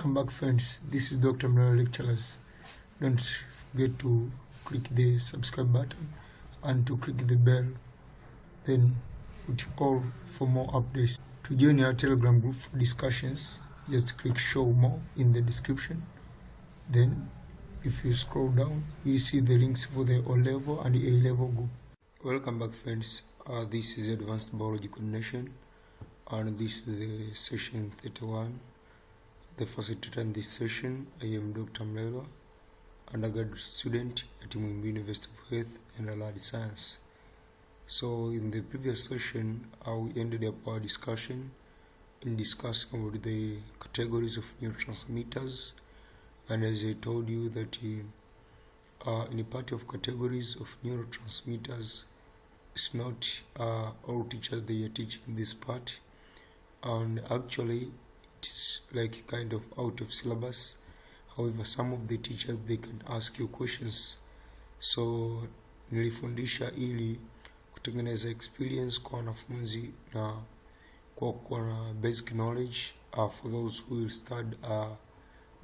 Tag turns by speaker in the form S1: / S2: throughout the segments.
S1: Welcome back, friends. This is Dr. Mlelwa Lecturers. Don't forget to click the subscribe button and to click the bell, then put all for more updates. To join our Telegram group for discussions, just click show more in the description. Then if you scroll down, you see the links for the O-level and the A-level group. Welcome back, friends. This is Advanced Biology Coordination, and this is the session 31. The facilitator in this session, I am Dr. Mlelwa, undergraduate student at University of Health and Allied Science. So in the previous session, we ended up our discussion in discussing about the categories of neurotransmitters, and as I told you that in a part of categories of neurotransmitters, it's not all teachers they are teaching this part, and actually it's like kind of out of syllabus. However, some of the teachers they can ask you questions, so nilifundisha ili kutengeneza experience kwa wanafunzi na kwa na basic knowledge for those who will study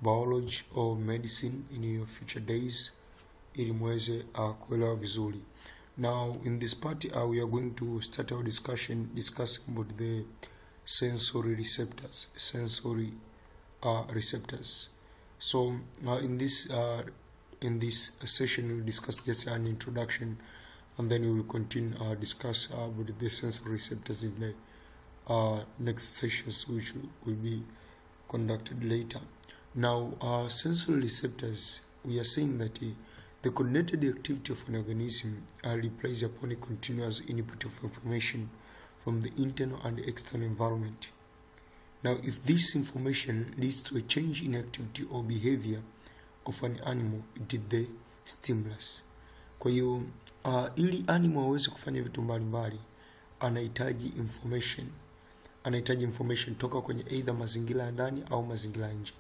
S1: biology or medicine in your future days, ili muweze kuelewa vizuri. Now in this part we are going to start our discussing about the sensory receptors. So in this session we'll discuss just an introduction, and then we will continue discuss about the sensory receptors in the next sessions, which will be conducted later. Now sensory receptors, we are saying that the coordinated activity of an organism relies upon a continuous input of information from the internal and external environment. Now, if this information leads to a change in activity or behavior of an animal, it is the stimulus. Kwa hiyo ili animal aweze kufanya vitu mbalimbali, anahitaji information toka kwenye either mazingira ya ndani au mazingira ya nje.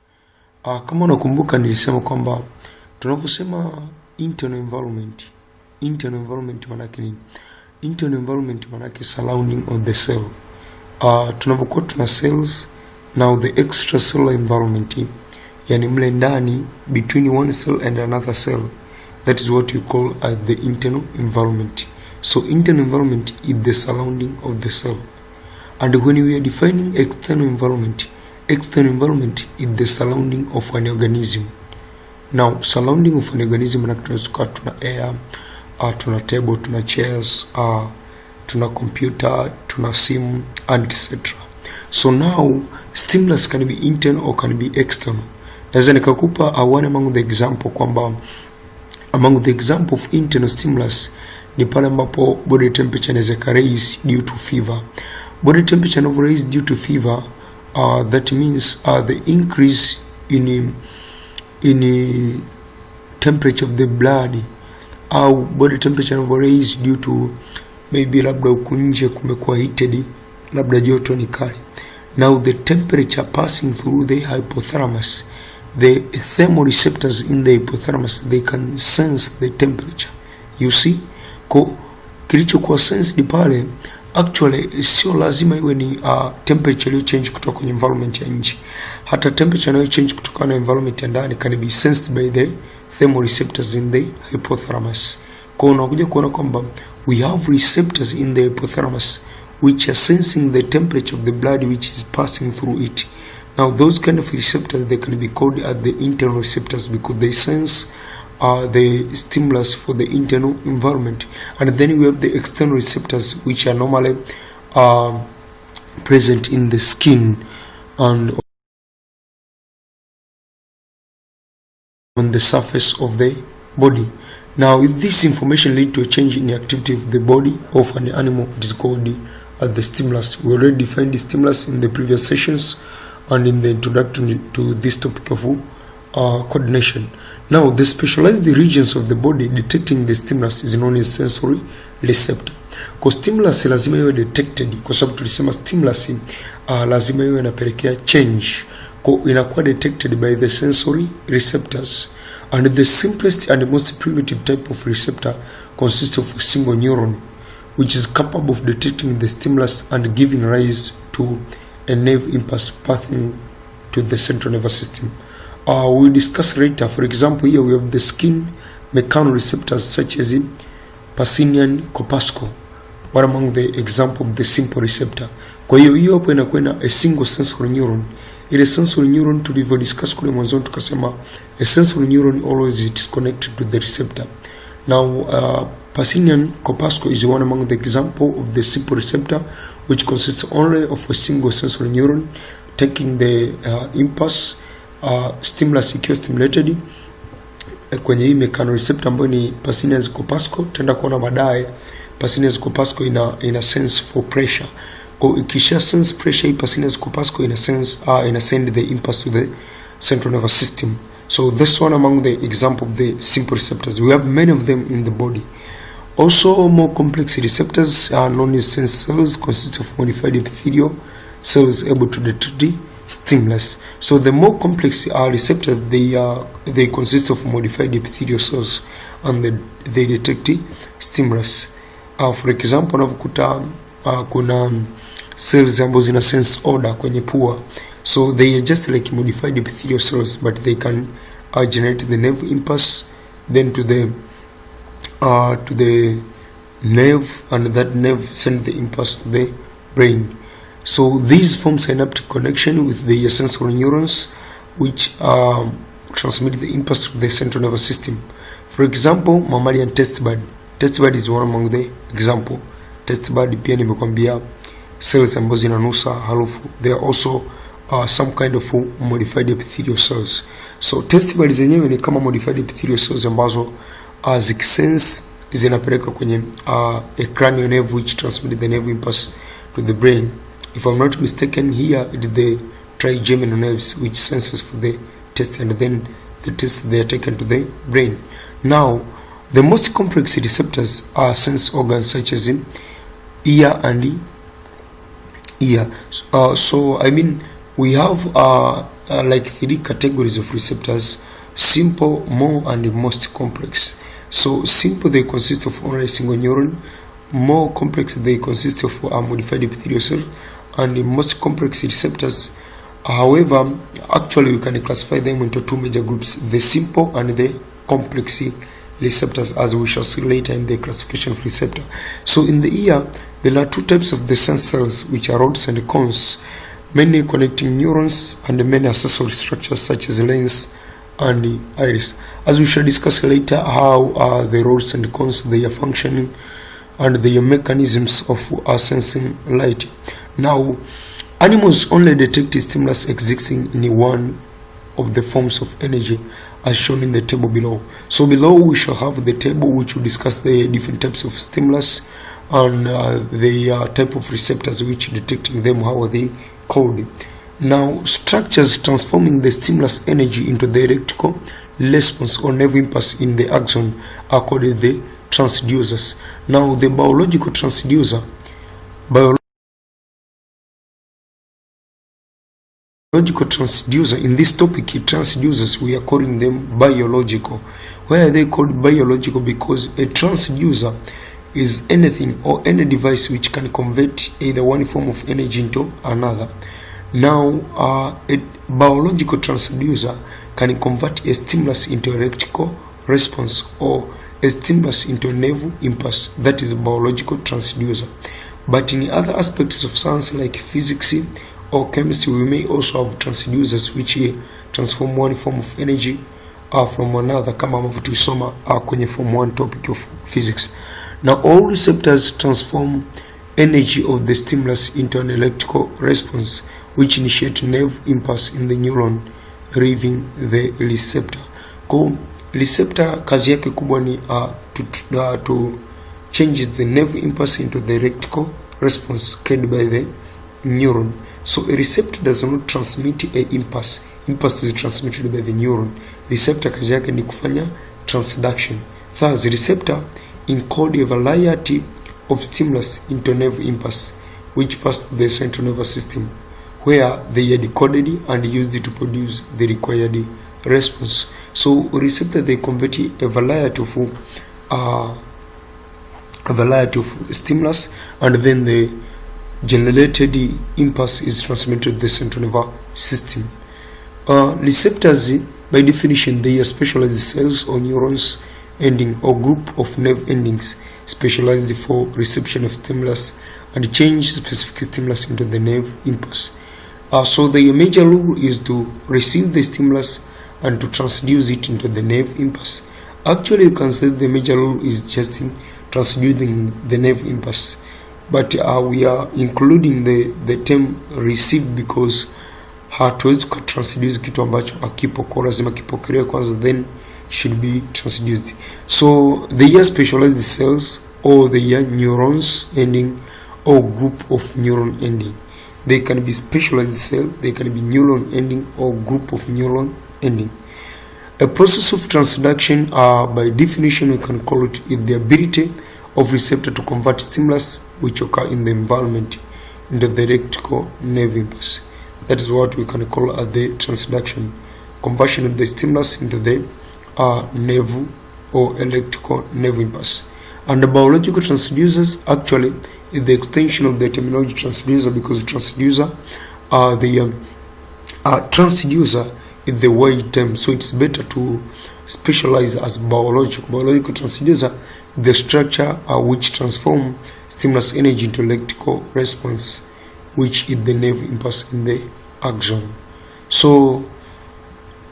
S1: Kama unakumbuka nilisema kwamba tunaposema internal environment manake nini? Internal environment manake surrounding of the cell. Tunapokuwa tuna cells, now the extracellular environment, yani mle ndani between one cell and another cell, that is what you call the internal environment. So internal environment is the surrounding of the cell. And when we are defining external environment is the surrounding of an organism. Now surrounding of an organism manake tuna air, tuna table, tuna chairs, tuna computer, tuna sim, and etc. So now stimulus can be internal or can be external. Naweza nikakupa one among the example kwamba among the example of internal stimulus ni pale ambapo body temperature inaweza raise due to fever. Body temperature inavyo raise due to fever, that means the increase in temperature of the blood, au body temperature inavyo raise due to maybe labda huku nje kumekuwa heated, labda joto ni kali. Now the temperature passing through the hypothalamus, the thermoreceptors in the hypothalamus, they can sense the temperature. You see, kilichokuwa sensed pale actually sio lazima iwe ni temperature iliyo change kutoka kwenye environment ya nje. Hata temperature inayo change kutoka na environment ya ndani can be sensed by the thermoreceptors in the hypothalamus. Kwa unakuja kuona kwamba we have receptors in the hypothalamus which are sensing the temperature of the blood which is passing through it. Now those kind of receptors, they can be called as the internal receptors because they sense the stimulus for the internal environment. And then we have the external receptors which are normally present in the skin and on the surface of the body. Now if this information leads to a change in the activity of the body of an animal, it is called the stimulus. We already defined the stimulus in the previous sessions and in the introduction to this topic of coordination. Now the specialized regions of the body detecting the stimulus is known as sensory receptor. Kwa stimulus lazima iwe detected, kwa sababu tulisema stimulus lazima iwe inapelekea change, kwa inakuwa detected by the sensory receptors. And the simplest and most primitive type of receptor consists of a single neuron, which is capable of detecting the stimulus and giving rise to a nerve impulse passing to the central nervous system. We'll discuss later. For example, here we have the skin mechanoreceptors such as Pacinian corpuscle, one among the example of the simple receptor. Kwa hiyo hapo inakuwa na a single sensory neuron. Ile sensory neuron tulivyo discuss kule mwanzo tukasema a sensory neuron always is connected to the receptor. Now Pacinian corpuscle is one among the example of the simple receptor, which consists only of a single sensory neuron taking the impulse stimulus ikiwa stimulated kwenye hii mechanoreceptor ambayo ni Pacinian corpuscle. Tenda kuona baadaye Pacinian corpuscle ina sense for pressure. Kwa ikisha sense pressure, hii Pacinian corpuscle ina send the impulse to the central nervous system. So this one among the example of the simple receptors. We have many of them in the body. Also, more complex receptors are known as sense cells, consist of modified epithelial cells able to detect the stimulus. So the more complex receptors, they consist of modified epithelial cells and they detect the stimulus. For example, unakuta kuna cells ambazo zina sense odor kwenye pua. So they are just like modified epithelial cells, but they can generate the nerve impulse then to the nerve, and that nerve send the impulse to the brain. So these form synaptic connection with the sensory neurons, which transmit the impulse to the central nervous system. For example, mammalian taste bud. Taste bud is one among the example. Taste bud pia nimekwambia cells ambazo zinanusa harufu. They are also some kind of modified epithelial cells. So taste bud zenyewe ni kama modified epithelial cells ambazo zikisense zinapeleka kwenye a cranial nerve which transmit the nerve impulse to the brain. If I'm not mistaken, here it is the trigeminal nerves which senses for the taste, and then the taste they are taken to the brain. Now, the most complex receptors are sense organs such as in ear and ear. So I mean we have like 3 categories of receptors: simple, more, and most complex. So simple, they consist of only a single neuron. More complex, they consist of modified epithelial cell. And the most complex receptors, however, actually we can classify them into 2 major groups: the simple and the complex receptors, as we shall see later in the classification of receptor. So in the ear, there are 2 types of the sense cells, which are rods and cones, many connecting neurons, and many accessory structures such as lens and the iris. As we shall discuss later how the rods and cones they are functioning and the mechanisms of sensing light. Now, animals only detect stimulus existing in one of the forms of energy as shown in the table below. So below we shall have the table which will discuss the different types of stimulus and the type of receptors which detecting them, how are they called. Now, structures transforming the stimulus energy into the electrical response or nerve impulse in the axon are called the transducers. Now, the biological transducer in this topic, transducers, we are calling them biological. Why are they called biological? Because a transducer is anything or any device which can convert either one form of energy into another. Now, a biological transducer can convert a stimulus into electrical response or a stimulus into a nerve impulse. That is a biological transducer. But in other aspects of science like physics or chemistry, we may also have transducers which transform one form of energy from another, kama ambavyo tulisoma kwenye form 1 topic of physics. Now, all receptors transform energy of the stimulus into an electrical response which initiate nerve impulse in the neuron leaving the receptor. Kwa receptor kazi yake kubwa ni to change the nerve impulse into the electrical response carried by the neuron. So a receptor does not transmit a impulse. Impulse is transmitted by the neuron. Receptor kazi yake ni kufanya transduction. Thus, receptor encode a variety of stimulus into nerve impulse which pass to the central nervous system, where they are decoded and used to produce the required response. So receptor, they convert a variety of stimulus, and then the generated impulse is transmitted to the central nervous system. Receptors, by definition, they are specialized cells or neurons ending or group of nerve endings specialized for reception of stimulus and change specific stimulus into the nerve impulse. So the major role is to receive the stimulus and to transduce it into the nerve impulse. Actually, you can say the major role is just in transducing the nerve impulse, but we are including the term receive because hatuwezi kutransduce kitu ambacho akipo, kwa lazima kipokelewe kwanza, then should be transduced. So they are specialized cells or they are neurons ending or group of neuron ending. They can be specialized cell, they can be neuron ending or group of neuron ending. A process of transduction, by definition, we can call it the ability of receptor to convert stimulus which occur in the environment into the electrical nerve impulse. That is what we can call the transduction, conversion of the stimulus into the nerve or electrical nerve impulse. And the biological transducers actually is the extension of the terminology transducer, because transducer transducer is the wide term, so it's better to specialize as biological transducer, the structure which transform stimulus energy into electrical response, which is the nerve impulse in the axon. So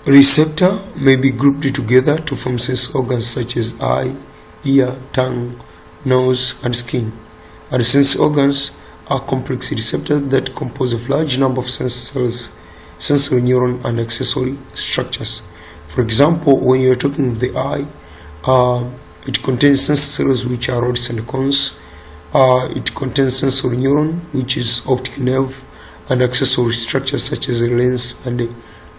S1: receptor may be grouped together to form sense organs such as eye, ear, tongue, nose, and skin. And sense organs are complex receptors that compose a large number of sense cells, sensory neuron, and accessory structures. For example, when you are talking of the eye, it contains sense cells which are rods and cones. It contains sensory neuron, which is optic nerve, and accessory structures such as a lens and the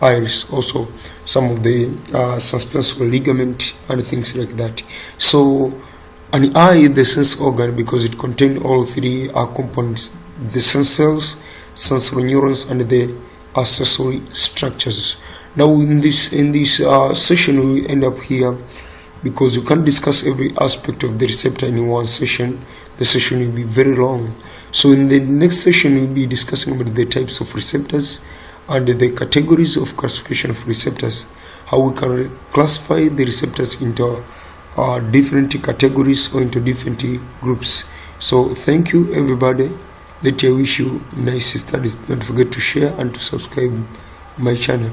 S1: iris, also some of the suspensory ligament and things like that. So an eye is the sense organ because it contains all three components: the sense cells, sensory neurons, and the accessory structures. Now in this session we end up here, because you can't discuss every aspect of the receptor in one session. The session will be very long. So in the next session we'll be discussing about the types of receptors and the categories of classification of receptors, how we can classify the receptors into different categories or into different groups. So thank you everybody. Let me wish you nice studies. Don't forget to share and to subscribe my channel.